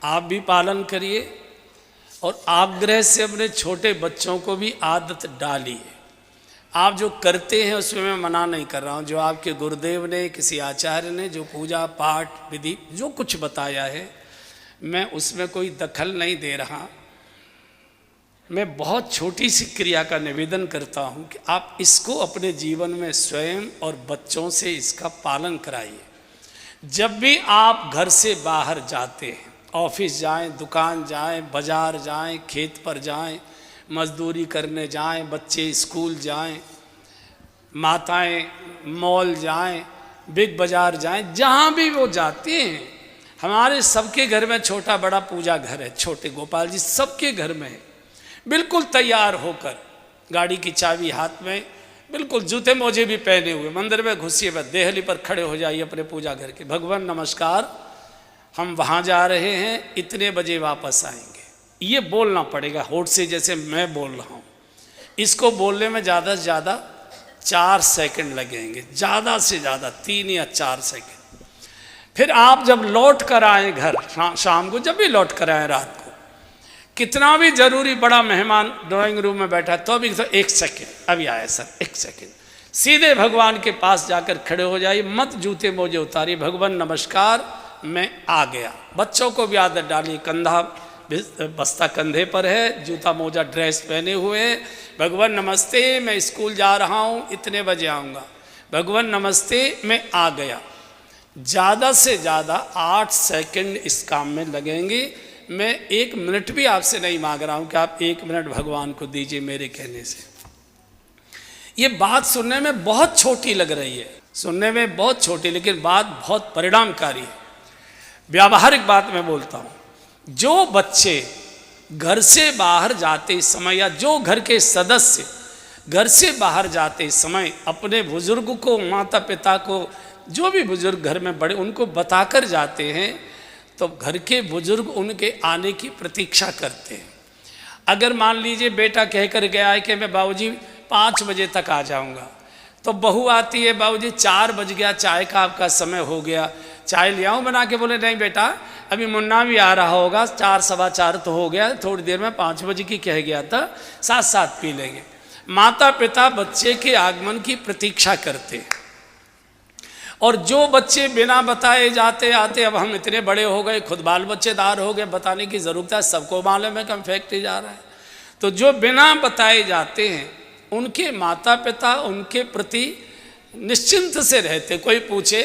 आप भी पालन करिए और आग्रह से अपने छोटे बच्चों को भी आदत डालिए। आप जो करते हैं उसमें मैं मना नहीं कर रहा हूँ। जो आपके गुरुदेव ने, किसी आचार्य ने जो पूजा पाठ विधि जो कुछ बताया है, मैं उसमें कोई दखल नहीं दे रहा। मैं बहुत छोटी सी क्रिया का निवेदन करता हूँ कि आप इसको अपने जीवन में स्वयं और बच्चों से इसका पालन कराइए। जब भी आप घर से बाहर जाते हैं, ऑफिस जाएं, दुकान जाएं, बाजार जाएं, खेत पर जाएं, मजदूरी करने जाएं, बच्चे स्कूल जाएं, माताएं मॉल जाएं, बिग बाजार जाएं, जहाँ भी वो जाते हैं, हमारे सबके घर में छोटा बड़ा पूजा घर है। छोटे गोपाल जी सबके घर में है। बिल्कुल तैयार होकर, गाड़ी की चाबी हाथ में, बिल्कुल जूते मोजे भी पहने हुए, मंदिर में घुसिए, बस देहली पर खड़े हो जाइए अपने पूजा घर के। भगवान नमस्कार, हम वहाँ जा रहे हैं, इतने बजे वापस आएंगे। ये बोलना पड़ेगा होठ से, जैसे मैं बोल रहा हूँ। इसको बोलने में ज़्यादा से ज़्यादा 4 सेकंड लगेंगे, ज़्यादा से ज़्यादा 3 या 4 सेकंड। फिर आप जब लौट कर आएँ घर, शाम को जब भी लौट कर आएँ, रात को, कितना भी जरूरी बड़ा मेहमान ड्राइंग रूम में बैठा है तो भी तो 1 सेकंड, अभी आया सर, 1 सेकंड, सीधे भगवान के पास जाकर खड़े हो जाइए। मत जूते मोजे उतारिए, भगवान नमस्कार, मैं आ गया। बच्चों को भी आदत डालिए, कंधा बस्ता कंधे पर है, जूता मोजा ड्रेस पहने हुए है। भगवान नमस्ते, मैं स्कूल जा रहा हूँ, इतने बजे आऊँगा। भगवान नमस्ते, मैं आ गया। ज़्यादा से ज़्यादा 8 सेकंड इस काम में लगेंगे। मैं 1 मिनट भी आपसे नहीं मांग रहा हूँ कि आप 1 मिनट भगवान को दीजिए मेरे कहने से। ये बात सुनने में बहुत छोटी लग रही है, सुनने में बहुत छोटी, लेकिन बात बहुत परिणामकारी है। व्यावहारिक बात मैं बोलता हूँ। जो बच्चे घर से बाहर जाते समय, या जो घर के सदस्य घर से बाहर जाते समय अपने बुजुर्ग को, माता पिता को, जो भी बुजुर्ग घर में बड़े, उनको बताकर जाते हैं, तो घर के बुजुर्ग उनके आने की प्रतीक्षा करते हैं। अगर मान लीजिए बेटा कहकर गया है कि मैं बाबूजी 5 बजे तक आ जाऊंगा, तो बहू आती है, बाबूजी 4 बज गया, चाय का आपका समय हो गया, चाय ले आऊँ बना के? बोले नहीं बेटा, अभी मुन्ना भी आ रहा होगा, 4 सवा 4 तो हो गया, थोड़ी देर में 5 बजे की कह गया था, साथ साथ पी लेंगे। माता पिता बच्चे के आगमन की प्रतीक्षा करते हैं। और जो बच्चे बिना बताए जाते आते, अब हम इतने बड़े हो गए, खुद बाल बच्चेदार हो गए, बताने की ज़रूरत है, सबको मालूम है कि हम फैक्ट्री जा रहे हैं। तो जो बिना बताए जाते हैं, उनके माता पिता उनके प्रति निश्चिंत से रहते। कोई पूछे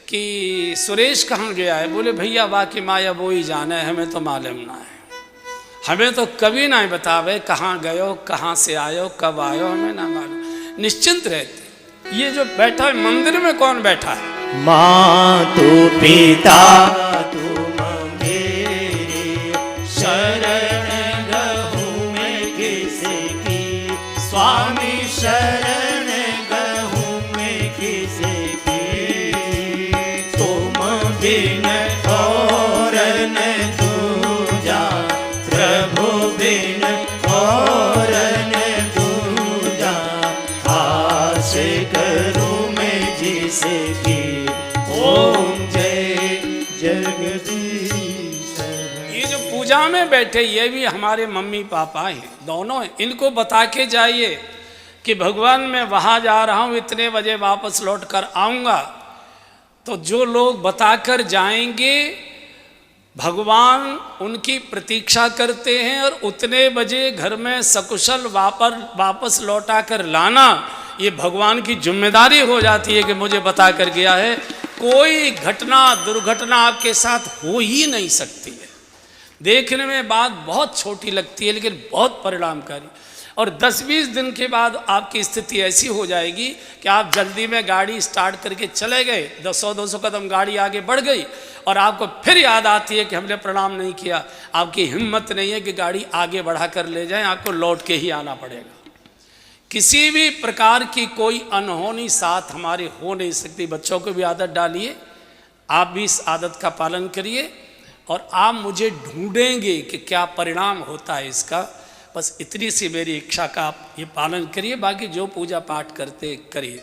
कि सुरेश कहाँ गया है, बोले भैया बाकी माया वो ही जाने, हमें तो मालूम ना है, हमें तो कभी ना बतावे कहाँ गयो, कहाँ से आयो, कब आयो, हमें ना मालूम। निश्चिंत रहते। ये जो बैठा है मंदिर में, कौन बैठा है? माँ तू पिता तुम मेरे, शरण गहूँ मैं किसकी, स्वामी शरण गहूँ मैं किसकी, तुम बिन और न दूजा, प्रभु बिन और न दूजा, आस करूं मैं जिसकी, ओम जय जगदीश। ये जो पूजा में बैठे, ये भी हमारे मम्मी पापा हैं, दोनों हैं। इनको बता के जाइए कि भगवान मैं वहाँ जा रहा हूँ, इतने बजे वापस लौट कर आऊँगा। तो जो लोग बताकर जाएंगे, भगवान उनकी प्रतीक्षा करते हैं, और उतने बजे घर में सकुशल वापस लौटा कर लाना, ये भगवान की जिम्मेदारी हो जाती है कि मुझे बता कर गया है। कोई घटना दुर्घटना आपके साथ हो ही नहीं सकती है। देखने में बात बहुत छोटी लगती है, लेकिन बहुत परिणामकारी। और 10-20 दिन के बाद आपकी स्थिति ऐसी हो जाएगी कि आप जल्दी में गाड़ी स्टार्ट करके चले गए, 100-200 कदम गाड़ी आगे बढ़ गई, और आपको फिर याद आती है कि हमने प्रणाम नहीं किया। आपकी हिम्मत नहीं है कि गाड़ी आगे बढ़ा कर ले जाएं, आपको लौट के ही आना पड़ेगा। किसी भी प्रकार की कोई अनहोनी साथ हमारे हो नहीं सकती। बच्चों को भी आदत डालिए, आप भी इस आदत का पालन करिए, और आप मुझे ढूंढेंगे कि क्या परिणाम होता है इसका। बस इतनी सी मेरी इच्छा का आप ये पालन करिए, बाकी जो पूजा पाठ करते करिए।